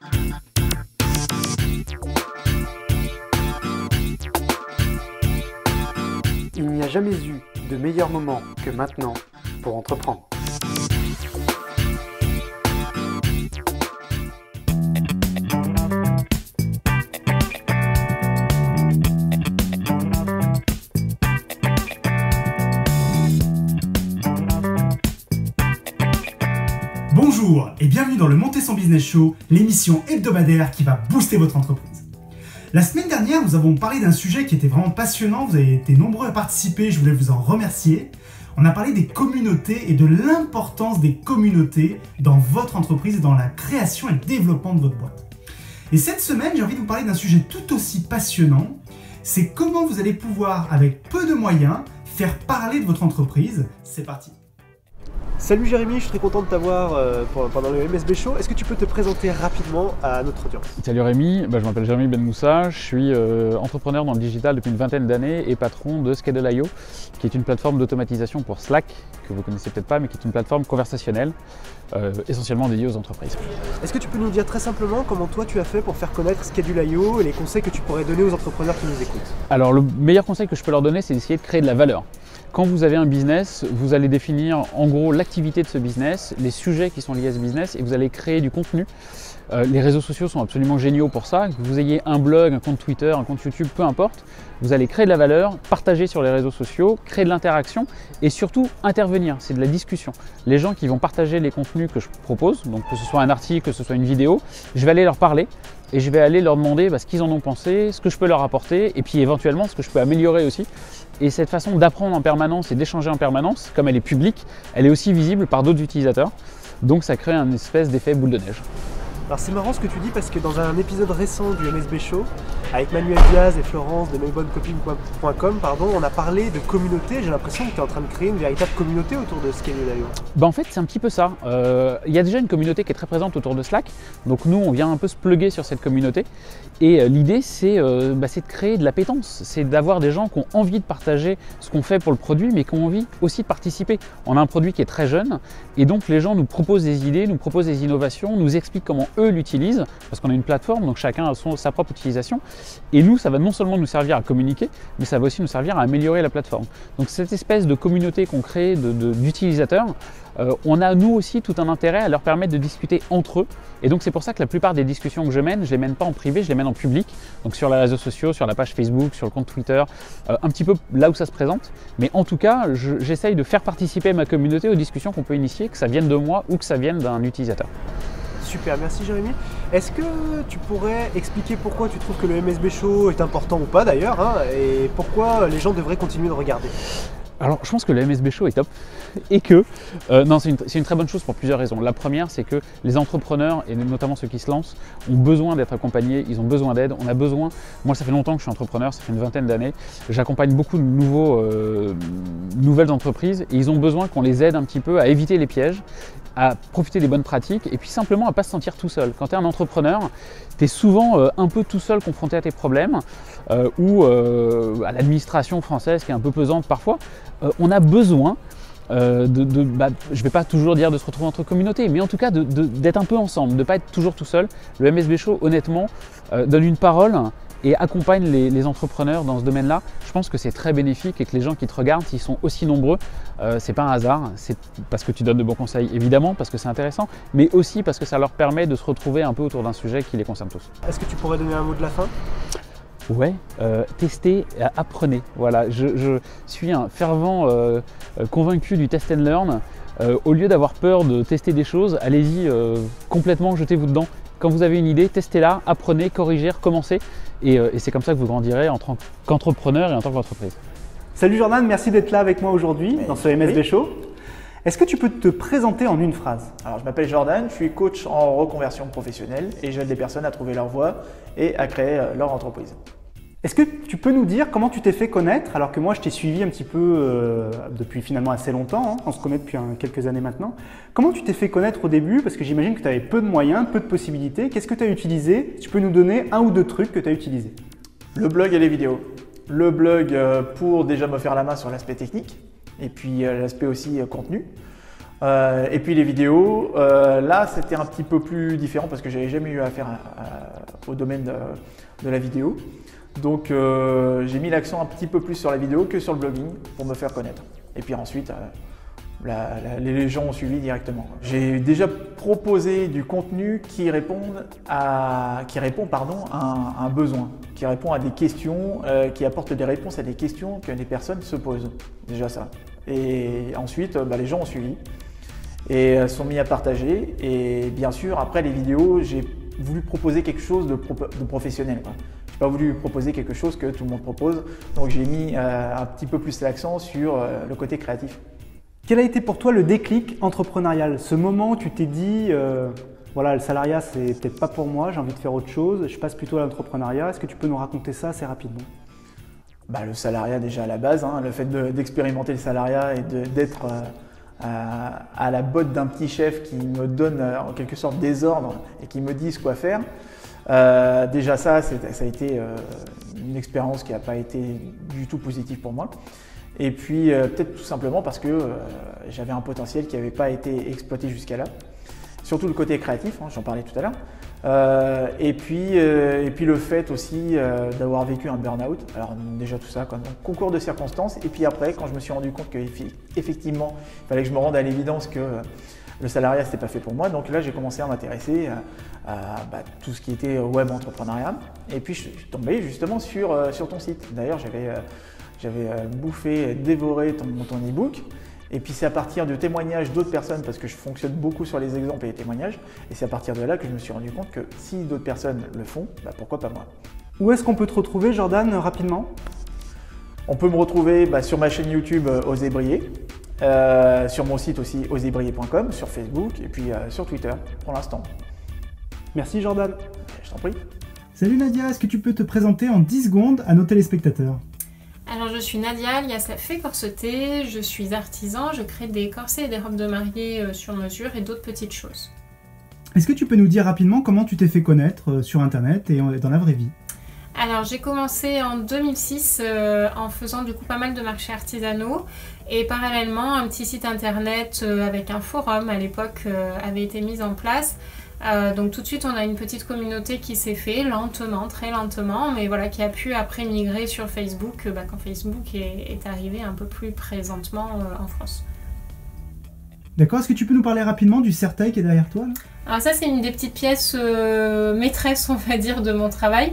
Il n'y a jamais eu de meilleur moment que maintenant pour entreprendre. Bonjour et bienvenue dans le Monter son Business Show, l'émission hebdomadaire qui va booster votre entreprise. La semaine dernière, nous avons parlé d'un sujet qui était vraiment passionnant, vous avez été nombreux à participer, je voulais vous en remercier. On a parlé des communautés et de l'importance des communautés dans votre entreprise et dans la création et le développement de votre boîte. Et cette semaine, j'ai envie de vous parler d'un sujet tout aussi passionnant, c'est comment vous allez pouvoir, avec peu de moyens, faire parler de votre entreprise. C'est parti. Salut Jérémy, je suis très content de t'avoir pendant le MSB Show. Est-ce que tu peux te présenter rapidement à notre audience? Salut Rémi, je m'appelle Jérémy Ben Moussa, je suis entrepreneur dans le digital depuis une vingtaine d'années et patron de Schedule.io, qui est une plateforme d'automatisation pour Slack, que vous connaissez peut-être pas, mais qui est une plateforme conversationnelle, essentiellement dédiée aux entreprises. Est-ce que tu peux nous dire très simplement comment toi tu as fait pour faire connaître Schedule.io et les conseils que tu pourrais donner aux entrepreneurs qui nous écoutent? Alors le meilleur conseil que je peux leur donner, c'est d'essayer de créer de la valeur. Quand vous avez un business, vous allez définir en gros l'activité de ce business, les sujets qui sont liés à ce business et vous allez créer du contenu. Les réseaux sociaux sont absolument géniaux pour ça. Que vous ayez un blog, un compte Twitter, un compte YouTube, peu importe, vous allez créer de la valeur, partager sur les réseaux sociaux, créer de l'interaction et surtout intervenir, c'est de la discussion. Les gens qui vont partager les contenus que je propose, donc que ce soit un article, que ce soit une vidéo, je vais aller leur parler et je vais aller leur demander ce qu'ils en ont pensé, ce que je peux leur apporter et puis éventuellement ce que je peux améliorer aussi. Et cette façon d'apprendre en permanence et d'échanger en permanence, comme elle est publique, elle est aussi visible par d'autres utilisateurs. Donc ça crée un espèce d'effet boule de neige. Alors c'est marrant ce que tu dis parce que dans un épisode récent du MSB Show, avec Manuel Diaz et Florence de mesbonnescopines.com, on a parlé de communauté. J'ai l'impression que tu es en train de créer une véritable communauté autour de Schedule.io. En fait c'est un petit peu ça. Il y a déjà une communauté qui est très présente autour de Slack. Donc nous on vient un peu se plugger sur cette communauté. Et l'idée c'est de créer de l'appétence. C'est d'avoir des gens qui ont envie de partager ce qu'on fait pour le produit mais qui ont envie aussi de participer. On a un produit qui est très jeune et donc les gens nous proposent des idées, nous proposent des innovations, nous expliquent comment eux l'utilisent, parce qu'on a une plateforme, donc chacun a sa propre utilisation. Et nous, ça va non seulement nous servir à communiquer, mais ça va aussi nous servir à améliorer la plateforme. Donc cette espèce de communauté qu'on crée d'utilisateurs, on a nous aussi tout un intérêt à leur permettre de discuter entre eux. Et donc c'est pour ça que la plupart des discussions que je mène pas en privé, je les mène en public. Donc sur les réseaux sociaux, sur la page Facebook, sur le compte Twitter, un petit peu là où ça se présente. Mais en tout cas, j'essaye de faire participer ma communauté aux discussions qu'on peut initier, que ça vienne de moi ou que ça vienne d'un utilisateur. Super, merci Jérémy. Est-ce que tu pourrais expliquer pourquoi tu trouves que le MSB Show est important ou pas d'ailleurs, et pourquoi les gens devraient continuer de regarder? Alors je pense que le MSB Show est top et que c'est une très bonne chose pour plusieurs raisons. La première, c'est que les entrepreneurs et notamment ceux qui se lancent ont besoin d'être accompagnés, ils ont besoin d'aide, on a besoin. Moi ça fait longtemps que je suis entrepreneur, ça fait une vingtaine d'années, j'accompagne beaucoup de nouvelles entreprises et ils ont besoin qu'on les aide un petit peu à éviter les pièges, à profiter des bonnes pratiques et puis simplement à ne pas se sentir tout seul. Quand tu es un entrepreneur, tu es souvent un peu tout seul confronté à tes problèmes ou à l'administration française qui est un peu pesante parfois. On a besoin je ne vais pas toujours dire de se retrouver entre communautés, mais en tout cas d'être un peu ensemble, de ne pas être toujours tout seul. Le MSB Show, honnêtement, donne une parole et accompagne les entrepreneurs dans ce domaine-là. Je pense que c'est très bénéfique et que les gens qui te regardent, s'ils sont aussi nombreux, c'est pas un hasard, c'est parce que tu donnes de bons conseils, évidemment, parce que c'est intéressant, mais aussi parce que ça leur permet de se retrouver un peu autour d'un sujet qui les concerne tous. Est-ce que tu pourrais donner un mot de la fin? Ouais, testez, apprenez. Voilà, je suis un fervent convaincu du test and learn. Au lieu d'avoir peur de tester des choses, allez-y complètement, jetez-vous dedans. Quand vous avez une idée, testez-la, apprenez, corrigez, recommencez. Et c'est comme ça que vous grandirez en tant qu'entrepreneur et en tant qu'entreprise. Salut Jordan, merci d'être là avec moi aujourd'hui dans ce MSB Show. Est-ce que tu peux te présenter en une phrase? Alors, je m'appelle Jordan, je suis coach en reconversion professionnelle et j'aide les personnes à trouver leur voie et à créer leur entreprise. Est-ce que tu peux nous dire comment tu t'es fait connaître, alors que moi je t'ai suivi un petit peu depuis finalement assez longtemps, on se connaît depuis quelques années maintenant. Comment tu t'es fait connaître au début? Parce que j'imagine que tu avais peu de moyens, peu de possibilités. Qu'est-ce que tu as utilisé? Tu peux nous donner un ou deux trucs que tu as utilisés? Le blog et les vidéos. Le blog pour déjà me faire la main sur l'aspect technique et puis l'aspect aussi contenu. Et puis les vidéos, là c'était un petit peu plus différent parce que j'avais jamais eu affaire au domaine de la vidéo. Donc j'ai mis l'accent un petit peu plus sur la vidéo que sur le blogging pour me faire connaître. Et puis ensuite, les gens ont suivi directement. J'ai déjà proposé du contenu qui répond à un besoin, qui répond à des questions, qui apporte des réponses à des questions que les personnes se posent. Déjà ça. Et ensuite, les gens ont suivi et sont mis à partager. Et bien sûr, après les vidéos, j'ai voulu proposer quelque chose de professionnel. Je n'ai pas voulu proposer quelque chose que tout le monde propose. Donc j'ai mis un petit peu plus l'accent sur le côté créatif. Quel a été pour toi le déclic entrepreneurial? Ce moment où tu t'es dit, voilà, le salariat, c'est peut-être pas pour moi, j'ai envie de faire autre chose, je passe plutôt à l'entrepreneuriat. Est-ce que tu peux nous raconter ça assez rapidement? Le salariat déjà à la base, le fait d'expérimenter le salariat et d'être à la botte d'un petit chef qui me donne en quelque sorte des ordres et qui me dise quoi faire. Déjà ça a été une expérience qui n'a pas été du tout positive pour moi. Et puis peut-être tout simplement parce que j'avais un potentiel qui n'avait pas été exploité jusqu'à là. Surtout le côté créatif, j'en parlais tout à l'heure. Et puis le fait aussi d'avoir vécu un burn-out. Alors déjà tout ça, donc, concours de circonstances. Et puis après, quand je me suis rendu compte qu'effectivement, il fallait que je me rende à l'évidence que le salariat, c'était pas fait pour moi. Donc là, j'ai commencé à m'intéresser à tout ce qui était web entrepreneuriat. Et puis je suis tombé justement sur ton site. D'ailleurs, j'avais bouffé, dévoré ton e-book. Et puis c'est à partir de témoignages d'autres personnes, parce que je fonctionne beaucoup sur les exemples et les témoignages, et c'est à partir de là que je me suis rendu compte que si d'autres personnes le font, pourquoi pas moi. Où est-ce qu'on peut te retrouver, Jordan, rapidement? On peut me retrouver sur ma chaîne YouTube Oser Briller, sur mon site aussi oserbriller.com, sur Facebook et puis sur Twitter pour l'instant. Merci Jordan. Je t'en prie. Salut Nadia, est-ce que tu peux te présenter en 10 secondes à nos téléspectateurs? Alors je suis Nadia, alias La Fée Corsetée, je suis artisan, je crée des corsets et des robes de mariée sur mesure et d'autres petites choses. Est-ce que tu peux nous dire rapidement comment tu t'es fait connaître sur internet et dans la vraie vie? Alors j'ai commencé en 2006 en faisant du coup pas mal de marchés artisanaux et parallèlement un petit site internet avec un forum à l'époque avait été mis en place. Donc tout de suite on a une petite communauté qui s'est fait lentement, très lentement, mais voilà, qui a pu après migrer sur Facebook quand Facebook est arrivé un peu plus présentement en France. D'accord, est-ce que tu peux nous parler rapidement du certail qui est derrière toi là? Alors ça c'est une des petites pièces maîtresses on va dire de mon travail.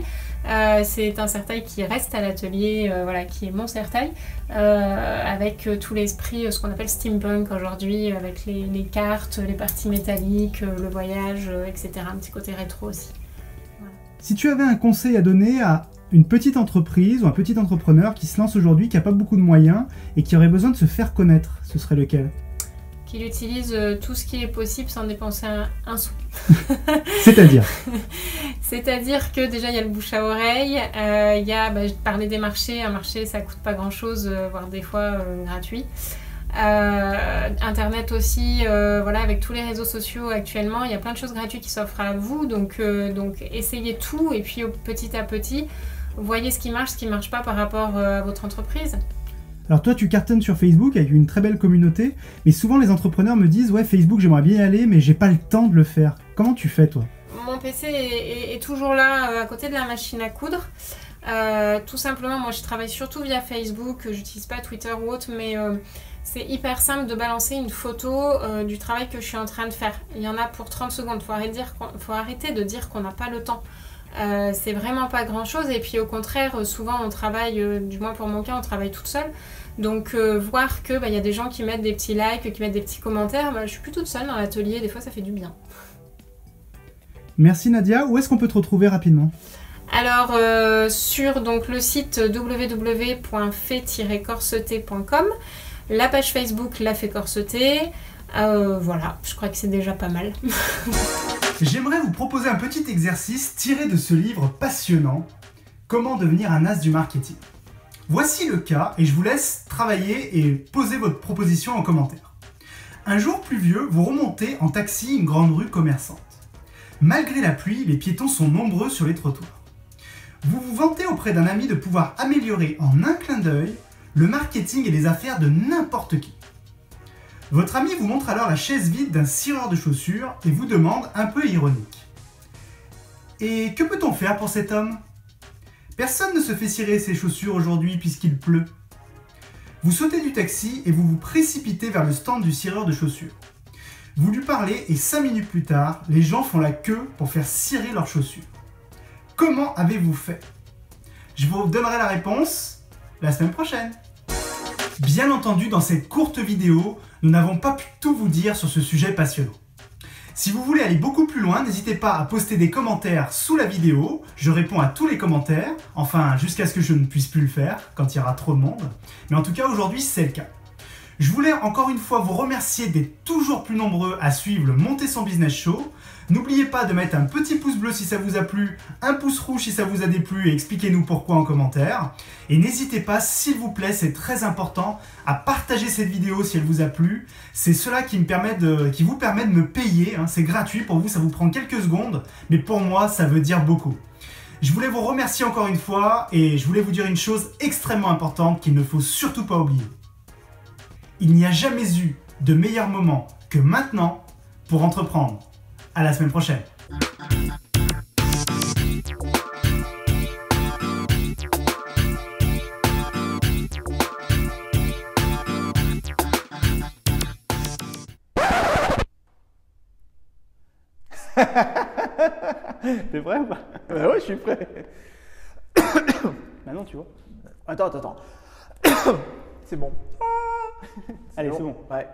C'est un certail qui reste à l'atelier, qui est mon certail, avec tout l'esprit, ce qu'on appelle steampunk aujourd'hui, avec les cartes, les parties métalliques, le voyage, etc. Un petit côté rétro aussi. Voilà. Si tu avais un conseil à donner à une petite entreprise ou un petit entrepreneur qui se lance aujourd'hui, qui n'a pas beaucoup de moyens et qui aurait besoin de se faire connaître, ce serait lequel? Qu'il utilise tout ce qui est possible sans dépenser un sou. C'est-à-dire? C'est-à-dire que déjà il y a le bouche à oreille, il y a, je parlais des marchés, un marché ça coûte pas grand-chose, voire des fois gratuit. Internet aussi, avec tous les réseaux sociaux actuellement, il y a plein de choses gratuites qui s'offrent à vous, donc essayez tout et puis petit à petit, voyez ce qui marche pas par rapport à votre entreprise. Alors toi tu cartonnes sur Facebook avec une très belle communauté, mais souvent les entrepreneurs me disent ouais Facebook j'aimerais bien y aller mais j'ai pas le temps de le faire. Comment tu fais toi? Mon PC est toujours là à côté de la machine à coudre. Tout simplement moi je travaille surtout via Facebook, j'utilise pas Twitter ou autre, mais c'est hyper simple de balancer une photo du travail que je suis en train de faire. Il y en a pour 30 secondes, faut arrêter de dire qu'on n'a pas le temps. C'est vraiment pas grand chose et puis au contraire souvent on travaille, du moins pour mon cas on travaille toute seule, donc voir que y a des gens qui mettent des petits likes, qui mettent des petits commentaires, je suis plus toute seule dans l'atelier, des fois ça fait du bien. Merci Nadia, où est-ce qu'on peut te retrouver rapidement? Alors sur donc, le site www.fée-corseté.com, la page Facebook La Fée Corsetée, voilà, je crois que c'est déjà pas mal. J'aimerais vous proposer un petit exercice tiré de ce livre passionnant, Comment devenir un as du marketing. Voici le cas et je vous laisse travailler et poser votre proposition en commentaire. Un jour pluvieux, vous remontez en taxi une grande rue commerçante. Malgré la pluie, les piétons sont nombreux sur les trottoirs. Vous vous vantez auprès d'un ami de pouvoir améliorer en un clin d'œil le marketing et les affaires de n'importe qui. Votre ami vous montre alors la chaise vide d'un cireur de chaussures et vous demande, un peu ironique: et que peut-on faire pour cet homme? Personne ne se fait cirer ses chaussures aujourd'hui puisqu'il pleut. Vous sautez du taxi et vous vous précipitez vers le stand du cireur de chaussures. Vous lui parlez et 5 minutes plus tard, les gens font la queue pour faire cirer leurs chaussures. Comment avez-vous fait? Je vous donnerai la réponse la semaine prochaine. Bien entendu, dans cette courte vidéo, nous n'avons pas pu tout vous dire sur ce sujet passionnant. Si vous voulez aller beaucoup plus loin, n'hésitez pas à poster des commentaires sous la vidéo. Je réponds à tous les commentaires, enfin jusqu'à ce que je ne puisse plus le faire, quand il y aura trop de monde. Mais en tout cas, aujourd'hui, c'est le cas. Je voulais encore une fois vous remercier d'être toujours plus nombreux à suivre le Monter son Business Show. N'oubliez pas de mettre un petit pouce bleu si ça vous a plu, un pouce rouge si ça vous a déplu et expliquez-nous pourquoi en commentaire. Et n'hésitez pas, s'il vous plaît, c'est très important, à partager cette vidéo si elle vous a plu. C'est cela qui vous permet de me payer, hein. C'est gratuit pour vous, ça vous prend quelques secondes, mais pour moi, ça veut dire beaucoup. Je voulais vous remercier encore une fois et je voulais vous dire une chose extrêmement importante qu'il ne faut surtout pas oublier. Il n'y a jamais eu de meilleur moment que maintenant pour entreprendre. À la semaine prochaine. T'es prêt ou pas? Bah ouais, je suis prêt. Maintenant, tu vois. Attends. C'est bon. Allez, c'est bon. Ouais.